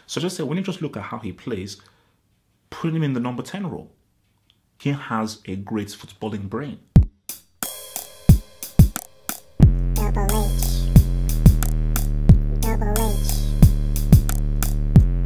So just say, when you just look at how he plays, put him in the number 10 role. He has a great footballing brain. Double H. Double H.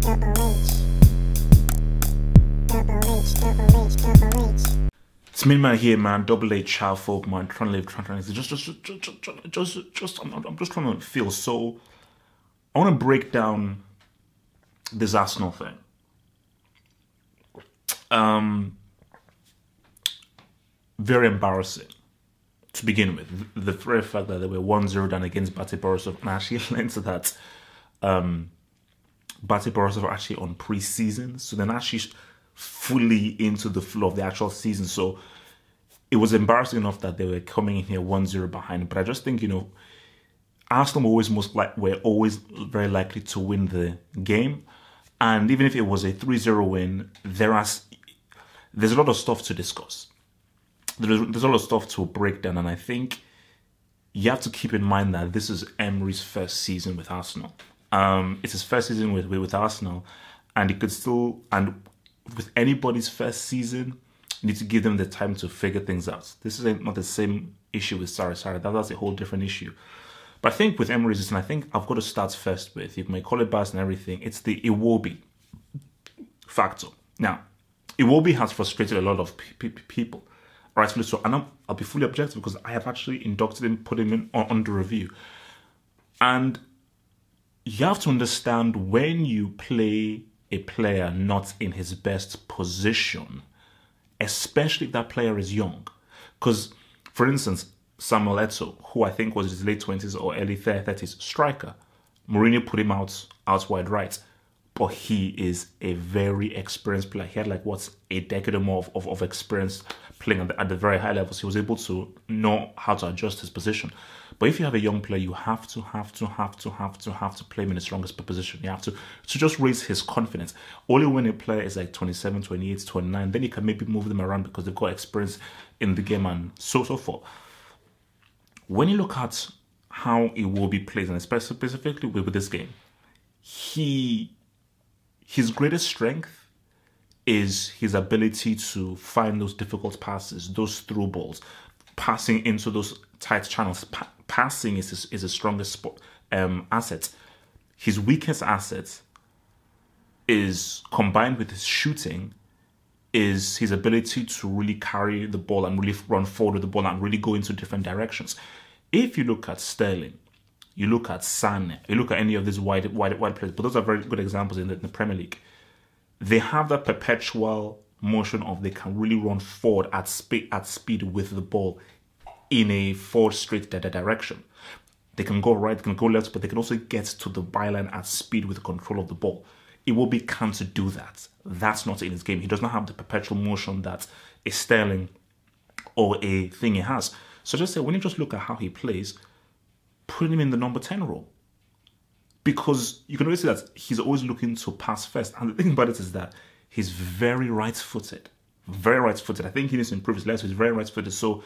Double H. Double H. Double H. Double H. It's me, man, here, man. Double H, child folk, man. Trying to live, I'm just trying to feel so. I want to break down this Arsenal thing. Very embarrassing to begin with. The very fact that they were 1-0 down against BATE Borisov, and I actually learned that BATE Borisov are actually on pre-season, so they're not actually fully into the flow of the actual season. So it was embarrassing enough that they were coming in here 1-0 behind. But I just think, Arsenal were always very likely to win the game. And even if it was a 3-0 win, there's a lot of stuff to discuss. There's a lot of stuff to break down. And I think you have to keep in mind that this is Emery's first season with Arsenal. It's his first season with Arsenal. And it could still, and with anybody's first season, you need to give them the time to figure things out. This is not the same issue with Sarri. That's a whole different issue. But I think with Emery's season, I think I've got to start first with, you may call it bias and everything, it's the Iwobi factor. Now, Iwobi has frustrated a lot of people, rightfully so. And I'll be fully objective because I have actually inducted him, put him in under review. And you have to understand, when you play a player not in his best position, especially if that player is young. Because, for instance, Samuel Eto'o, who I think was his late 20s or early 30s, striker, Mourinho put him out wide right. But he is a very experienced player. He had a decade or more of experience playing at the very high levels. He was able to know how to adjust his position. But if you have a young player, you have to play him in the strongest position. You have to just raise his confidence. Only when a player is like 27, 28, 29, then you can maybe move them around because they've got experience in the game and so forth. When you look at how Iwobi plays, and specifically with this game, his greatest strength is his ability to find those difficult passes, those through balls, passing into those tight channels. Passing is his strongest asset. His weakest asset is, combined with his shooting, is his ability to really carry the ball and really run forward with the ball and really go into different directions. If you look at Sterling, you look at Sane, you look at any of these wide players, but those are very good examples in the Premier League. They have that perpetual motion of they can really run forward at speed with the ball in a forward straight direction. They can go right, they can go left, but they can also get to the byline at speed with control of the ball. Iwobi can't do that. That's not in his game. He does not have the perpetual motion that a Sterling or a Thingy has. So just say, when you just look at how he plays, put him in the number 10 role. Because you can always see that he's always looking to pass first. And the thing about it is that he's very right-footed. Very right-footed. I think he needs to improve his left. He's very right-footed. So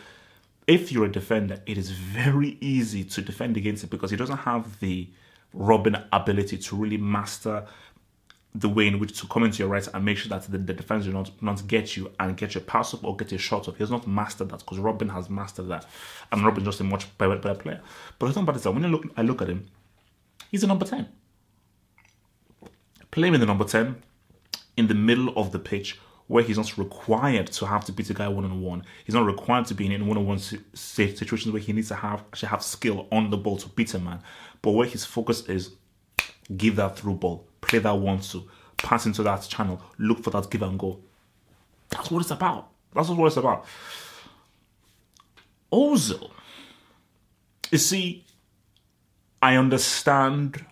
if you're a defender, it is very easy to defend against it because he doesn't have the Robin ability to really master the way in which to come into your right and make sure that the defense do not get you and get your pass up or get your shot up. He has not mastered that because Robin has mastered that. And Robin's just a much better player. But the thing about it is that when I look at him, he's a number 10. Play him in the number 10 in the middle of the pitch where he's not required to have to beat a guy one-on-one. He's not required to be in one-on-one situations where he needs to actually have skill on the ball to beat a man. But where his focus is, give that through ball, play that 1-2, pass into that channel, look for that give and go. That's what it's about. That's what it's about. Ozil, you see, I understand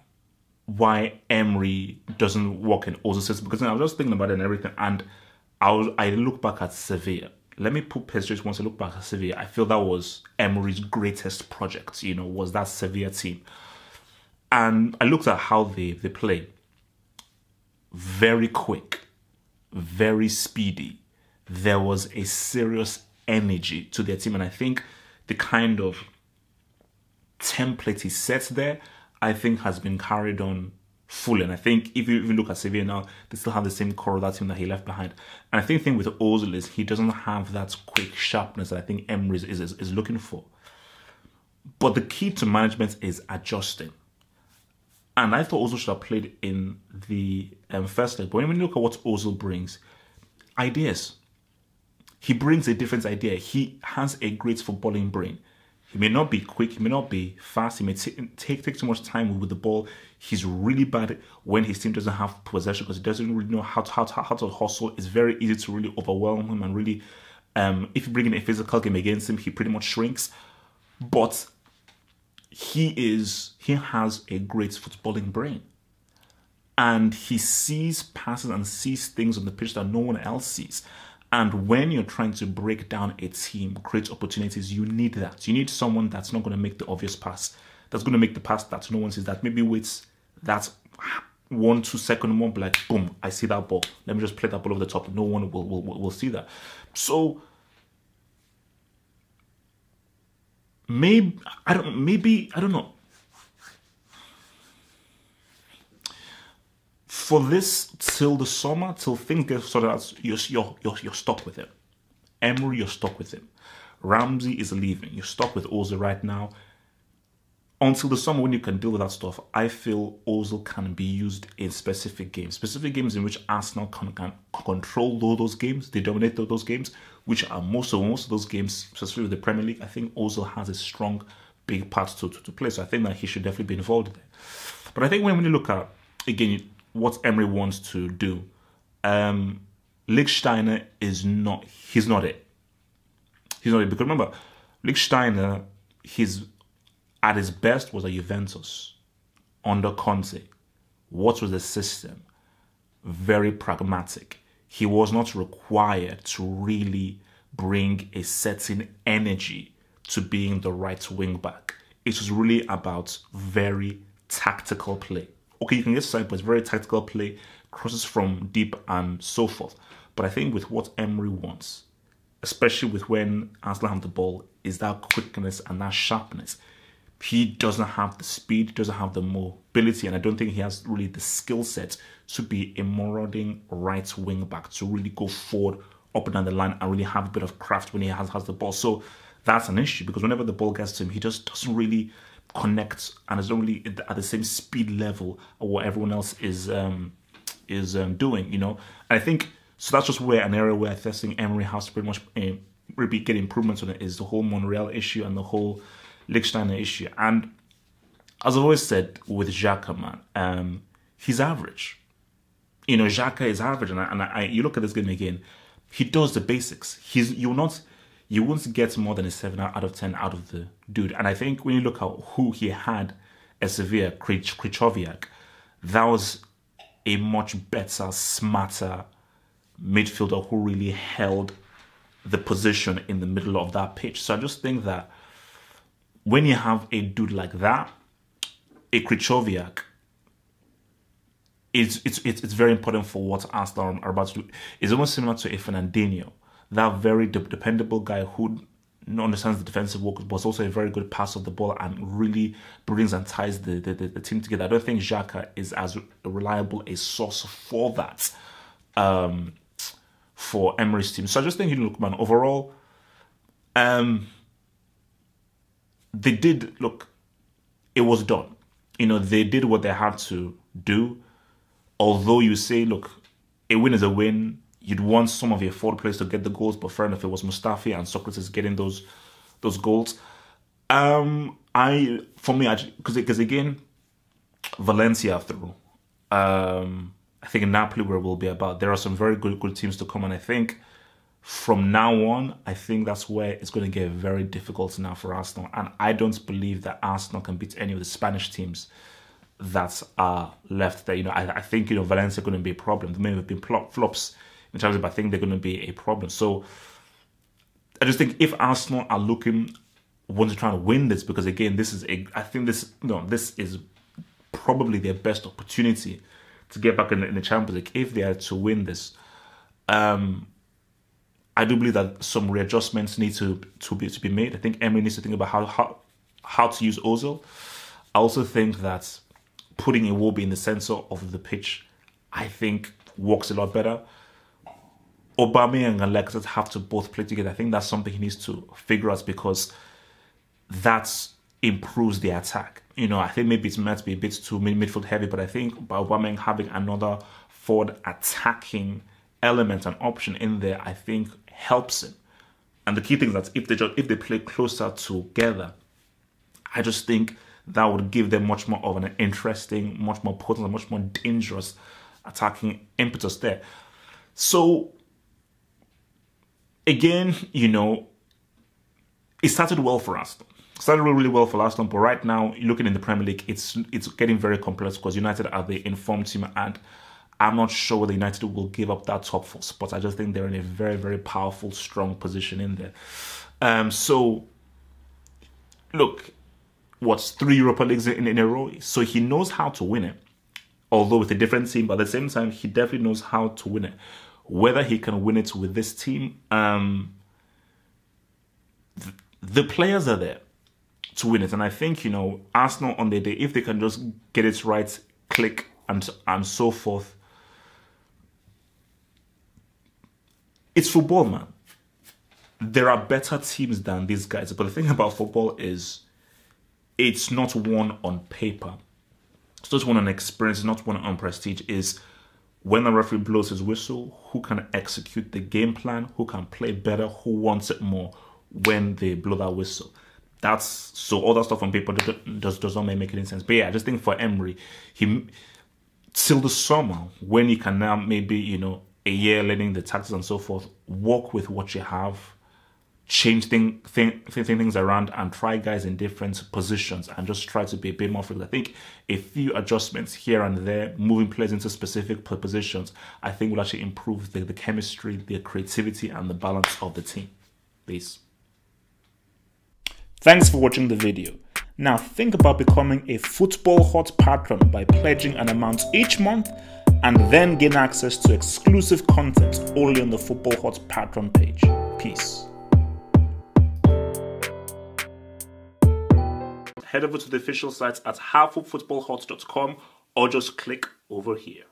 why Emery doesn't work in Ozil's system, because I was just thinking about it and everything, and I look back at Sevilla. Let me put Pedro once I look back at Sevilla. I feel that was Emery's greatest project, was that Sevilla team. And I looked at how they play. Very quick, very speedy. There was a serious energy to their team. And I think the kind of template he sets there, I think has been carried on fully. And I think if you look at Sevilla now, they still have the same core of that team that he left behind. And I think the thing with Ozil is he doesn't have that quick sharpness that I think Emery is looking for. But the key to management is adjusting. And I thought Ozil should have played in the first leg. But when you look at what Ozil brings, ideas. He brings a different idea. He has a great footballing brain. He may not be quick, he may not be fast, he may take too much time with the ball. He's really bad when his team doesn't have possession because he doesn't really know how to hustle. It's very easy to really overwhelm him and really, if you bring in a physical game against him, he pretty much shrinks. But he has a great footballing brain. And he sees passes and sees things on the pitch that no one else sees. And when you're trying to break down a team, create opportunities, you need that. You need someone that's not going to make the obvious pass. That's going to make the pass that no one sees. That maybe waits that 1-2 second moment, like, boom, I see that ball. Let me just play that ball over the top. No one will see that. So, maybe, I don't know. For this, till the summer, till things get sorted out, you're stuck with him. Emery, you're stuck with him. Ramsey is leaving. You're stuck with Ozil right now. Until the summer, when you can deal with that stuff, I feel Ozil can be used in specific games. Specific games in which Arsenal can control those games. They dominate those games, which are most of those games, especially with the Premier League. I think Ozil has a strong, big part to play. So I think that he should definitely be involved there. But I think when you look at, again, what Emery wants to do, Lichtsteiner he's not it. He's not it. Because remember, Lichtsteiner, at his best was at Juventus under Conte. What was the system? Very pragmatic. He was not required to really bring a certain energy to being the right wing back. It was really about very tactical play. Okay, you can get side, but it's very tactical play, crosses from deep and so forth. But I think with what Emery wants, especially with when Arsenal have the ball, is that quickness and that sharpness. He doesn't have the speed, he doesn't have the mobility, and I don't think he has really the skill set to be a marauding right wing back, to really go forward, up and down the line, and really have a bit of craft when he has the ball. So that's an issue, because whenever the ball gets to him, he just doesn't really connect and is only at the same speed level of what everyone else is doing, you know. And I think so. That's just where an area where I think Emery has to pretty much really get improvements on it, is the whole Monreal issue and the whole Lichtsteiner issue. And as I've always said with Xhaka, man, he's average. You know, Xhaka is average, and you look at this game again, he does the basics. You won't get more than a 7 out of 10 out of the dude. And I think when you look at who he had at Sevilla, Krychowiak, that was a much better, smarter midfielder who really held the position in the middle of that pitch. So I just think that when you have a dude like that, a Krychowiak, it's very important for what Arsenal are about to do. It's almost similar to a Fernandinho, that very dependable guy who understands the defensive work, but is also a very good passer of the ball and really brings and ties the team together. I don't think Xhaka is as reliable a source for that, for Emery's team. So I just think, you look, man, overall, they did, look, it was done. You know, they did what they had to do. Although you say, look, a win is a win. You'd want some of your forward players to get the goals, but fair enough, it was Mustafi and Socrates getting those goals. Because again, Valencia after all. I think in Napoli where we'll be about, there are some very good teams to come, and I think from now on, I think that's where it's going to get very difficult now for Arsenal. And I don't believe that Arsenal can beat any of the Spanish teams that are left there. You know, I think, you know, Valencia are going to be a problem. There may have been flops in terms of, but I think they're going to be a problem. So I just think if Arsenal are want to try and win this, because again, this is probably their best opportunity to get back in the Champions League. If they are to win this, I do believe that some readjustments need to be made. I think Emery needs to think about how to use Ozil. I also think that putting Iwobi in the center of the pitch, I think, works a lot better. Aubameyang and Alexis have to both play together. I think that's something he needs to figure out, because that improves the attack. You know, I think maybe it's meant to be a bit too midfield heavy, but I think by Aubameyang having another forward attacking element and option in there, I think helps him. And the key thing is that if they play closer together, I just think that would give them much more of an interesting, much more potent, and much more dangerous attacking impetus there. So again, you know, it started well for Arsenal. Started really well for Arsenal, but right now, looking in the Premier League, it's getting very complex, because United are the informed team, and I'm not sure whether United will give up that top 4 spot. I just think they're in a very, very powerful, strong position in there. So, look, what's 3 Europa Leagues in a row? So he knows how to win it, although with a different team, but at the same time, he definitely knows how to win it. Whether he can win it with this team, the players are there to win it. And I think, you know, Arsenal on their day, if they can just get it right, click, and so forth. It's football, man. There are better teams than these guys. But the thing about football is it's not won on paper. It's not won on experience, it's not won on prestige. Is when the referee blows his whistle, who can execute the game plan, who can play better, who wants it more when they blow that whistle. That's so all that stuff on paper does not make any sense. But yeah, I just think for Emery, he till the summer, when he can now maybe, you know, a year learning the tactics and so forth, work with what you have, change things around, and try guys in different positions, and just try to be a bit more flexible. I think a few adjustments here and there, moving players into specific positions, I think will actually improve the chemistry, the creativity, and the balance of the team. Peace. Thanks for watching the video. Now think about becoming a Football Hot patron by pledging an amount each month, and then gain access to exclusive content only on the Football Hot Patron page. Peace. Head over to the official site at halffootballhot.com, or just click over here.